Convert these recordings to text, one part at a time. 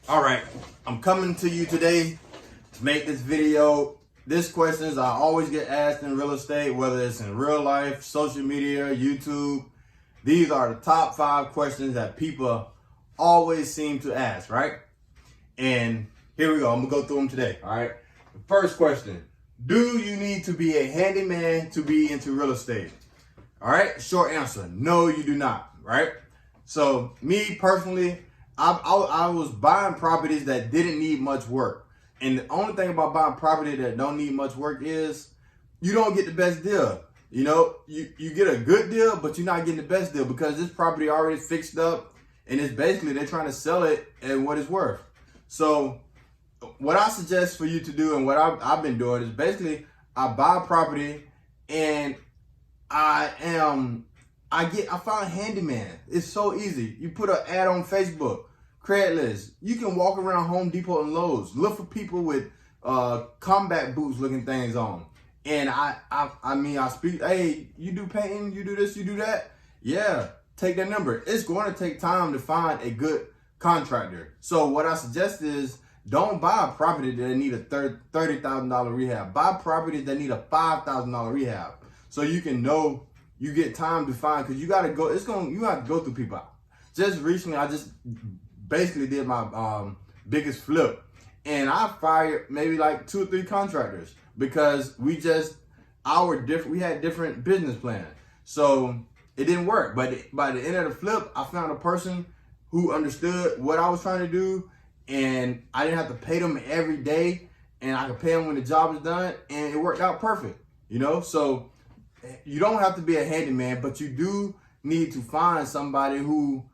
All right, I'm coming to you today to make this video. This questions I always get asked in real estate, whether it's in real life, social media, YouTube. These are the top 5 questions that people always seem to ask, right? And here we go. I'm gonna go through them today. All right. The first question: do you need to be a handyman to be into real estate? All right. Short answer: no, you do not. Right. So me personally, I was buying properties that didn't need much work. And the only thing about buying property that don't need much work is you don't get the best deal. You know, you get a good deal, but you're not getting the best deal because this property already fixed up and it's basically they're trying to sell it at what it's worth. So what I suggest for you to do and what I've been doing is basically I buy a property and I found handyman. It's so easy. You put an ad on Facebook, Craigslist. You can walk around Home Depot and Lowe's. Look for people with combat boots looking things on. And I speak, hey, you do painting, you do this, you do that. Yeah, take that number. It's going to take time to find a good contractor. So what I suggest is don't buy a property that need a $30,000 rehab. Buy properties that need a $5,000 rehab. So you can know you get time to find, because you got to go, you have to go through people. Just recently, I just basically did my biggest flip, and I fired maybe like 2 or 3 contractors because we had different business plans. So it didn't work. But by the end of the flip, I found a person who understood what I was trying to do, and I didn't have to pay them every day, and I could pay them when the job is done, and it worked out perfect. You know, so you don't have to be a handyman, but you do need to find somebody who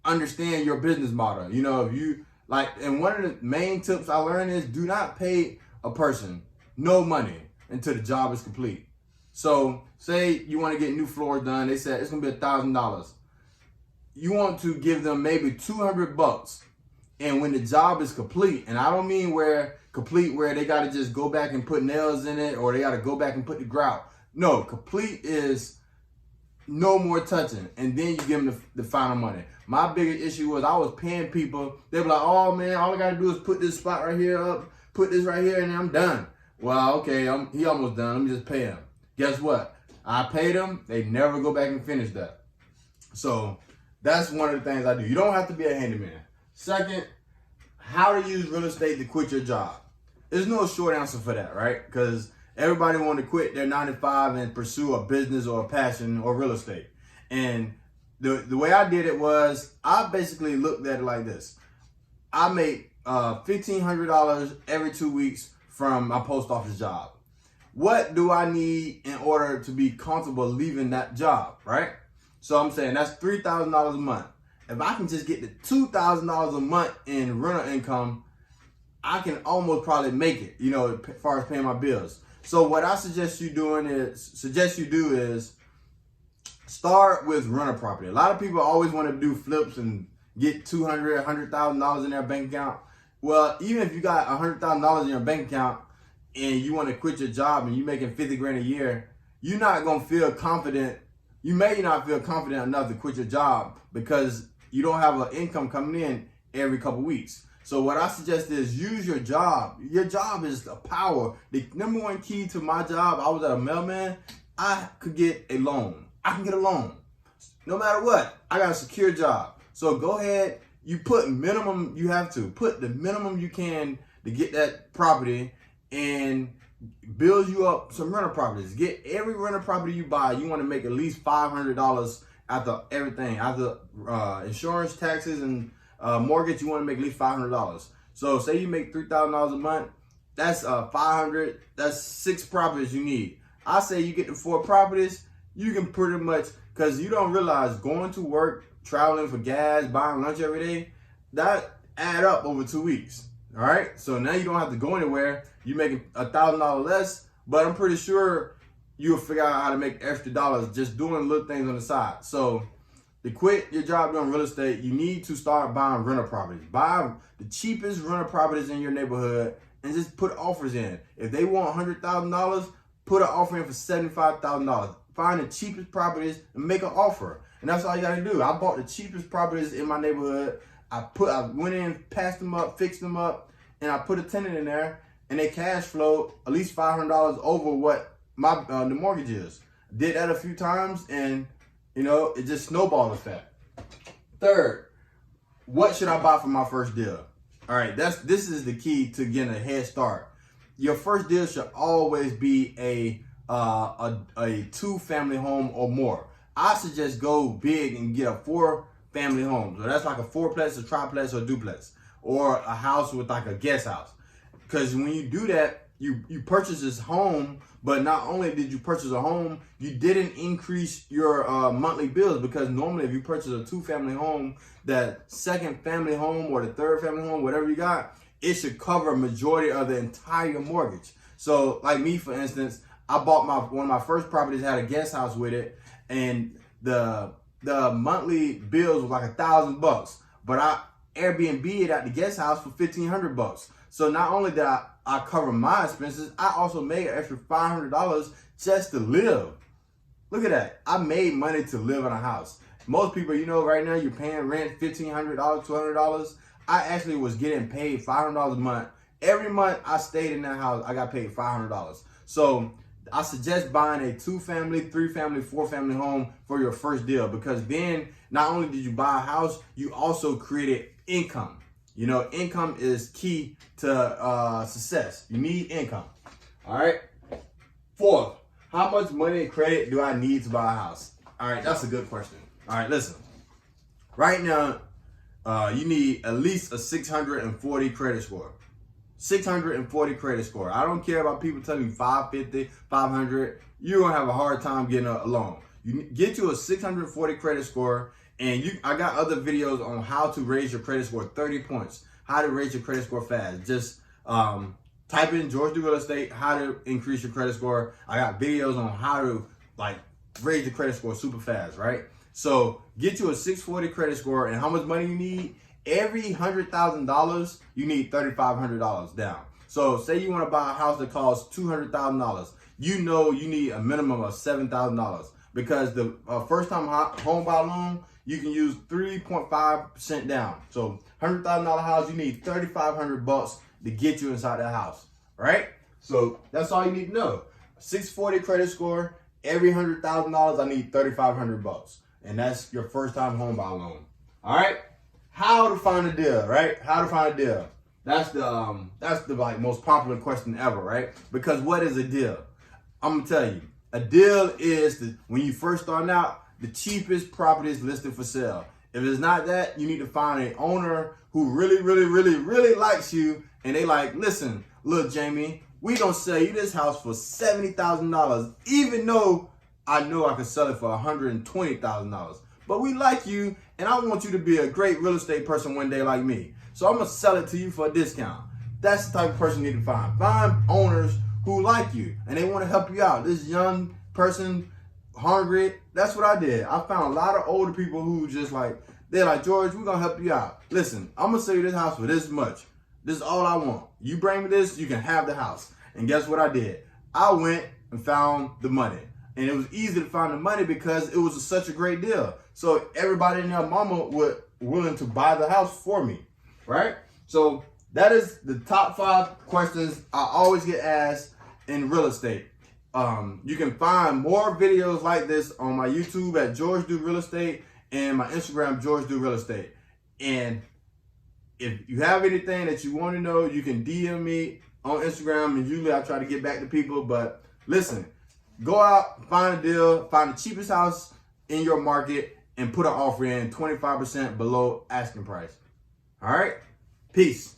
understand your business model. You know, if you like, and one of the main tips I learned is do not pay a person no money until the job is complete. So say you want to get new floors done. They said it's going to be $1,000. You want to give them maybe $200. And when the job is complete, and I don't mean where they got to just go back and put nails in it, or they got to go back and put the grout. No, complete is no more touching, and then you give them the final money. My biggest issue was I was paying people. They were like, oh man, all I got to do is put this spot right here up, put this right here, and then I'm done. Well, okay, he almost done. Let me just pay him. Guess what? I paid them. They never go back and finish that. So that's one of the things I do. You don't have to be a handyman. Second, how to use real estate to quit your job. There's no short answer for that, right? Because everybody want to quit their 9-to-5 and pursue a business or a passion or real estate. And the way I did it was I basically looked at it like this. I make $1,500 every 2 weeks from my post office job. What do I need in order to be comfortable leaving that job, right? So I'm saying that's $3,000 a month. If I can just get to $2,000 a month in rental income, I can almost probably make it, you know, as far as paying my bills. So what I suggest you do is start with rental property. A lot of people always want to do flips and get $200,000, $100,000 in their bank account. Well, even if you got $100,000 in your bank account and you want to quit your job and you're making 50 grand a year, you're not going to feel confident. You may not feel confident enough to quit your job because you don't have an income coming in every couple weeks. So what I suggest is use your job. Your job is the power. The number one key to my job, I was at a mailman. I could get a loan. I can get a loan. No matter what, I got a secure job. So go ahead, you put minimum, you have to. Put the minimum you can to get that property and build you up some rental properties. Get every rental property you buy, you want to make at least $500 after everything. After insurance, taxes, and mortgage, you want to make at least $500. So say you make $3,000 a month, that's 500. That's 6 properties you need. I say you get the 4 properties, you can pretty much, because you don't realize going to work, traveling for gas, buying lunch every day, that add up over 2 weeks. All right. So now you don't have to go anywhere. You're making $1,000 less, but I'm pretty sure you'll figure out how to make extra dollars just doing little things on the side. So to quit your job doing real estate, you need to start buying rental properties. Buy the cheapest rental properties in your neighborhood and just put offers in. If they want $100,000, put an offer in for $75,000. Find the cheapest properties and make an offer. And that's all you gotta do. I bought the cheapest properties in my neighborhood. I went in, passed them up, fixed them up, and I put a tenant in there, and they cash flow at least $500 over what my the mortgage is. Did that a few times, and you know, it just snowball effect. Third, what should I buy for my first deal? All right, this is the key to getting a head start. Your first deal should always be a 2-family home or more. I suggest go big and get a 4-family home. So that's like a 4-plex, a triplex, or a duplex, or a house with like a guest house. Because when you do that, you purchase this home, but not only did you purchase a home, you didn't increase your monthly bills, because normally if you purchase a 2-family home, that 2nd family home or the 3rd family home, whatever you got, it should cover a majority of the entire mortgage. So like me, for instance, I bought one of my first properties, had a guest house with it, and the monthly bills was like $1,000, but I Airbnb it at the guest house for $1,500. So not only did I cover my expenses, I also made an extra $500 just to live. Look at that. I made money to live in a house. Most people, you know, right now you're paying rent $1,500, $200. I actually was getting paid $500 a month. Every month I stayed in that house, I got paid $500. So I suggest buying a 2-family, 3-family, 4-family home for your first deal, because then not only did you buy a house, you also created income. You know, income is key to success. You need income. All right. Fourth, how much money and credit do I need to buy a house? All right, that's a good question. All right, listen. Right now, you need at least a 640 credit score. 640 credit score. I don't care about people telling you 550, 500. You're gonna have a hard time getting a loan. You get you a 640 credit score, and I got other videos on how to raise your credit score 30 points. How to raise your credit score fast. Just type in George Do Real Estate, how to increase your credit score. I got videos on how to like raise your credit score super fast, right? So get you a 640 credit score, and how much money you need? Every $100,000, you need $3,500 down. So say you want to buy a house that costs $200,000. You know you need a minimum of $7,000, because the first time home buy loan, you can use 3.5% down. So $100,000 house, you need $3,500 to get you inside that house, right? So that's all you need to know. 640 credit score, every $100,000, I need $3,500, and that's your first time home buy loan. All right. How to find a deal, right? How to find a deal. That's the like most popular question ever, right? Because what is a deal? I'm gonna tell you. A deal is when you first start out, the cheapest properties listed for sale. If it's not that, you need to find an owner who really likes you, and they like, listen, look, Jamie, we gonna sell you this house for $70,000, even though I know I can sell it for $120,000. But we like you, and I want you to be a great real estate person one day like me. So I'm gonna sell it to you for a discount. That's the type of person you need to find. Find owners who like you and they want to help you out. This young person, hungry, that's what I did. I found a lot of older people who just like, they're like, George, we're gonna help you out. Listen, I'm gonna sell you this house for this much. This is all I want. You bring me this, you can have the house. And guess what I did? I went and found the money. And it was easy to find the money because it was such a great deal. So everybody and their mama were willing to buy the house for me, right? So that is the top 5 questions I always get asked in real estate. You can find more videos like this on my YouTube at George Do Real Estate and my Instagram, George Do Real Estate. And if you have anything that you want to know, you can DM me on Instagram, and usually I try to get back to people. But listen, go out, find a deal, find the cheapest house in your market, and put an offer in 25% below asking price. All right? Peace.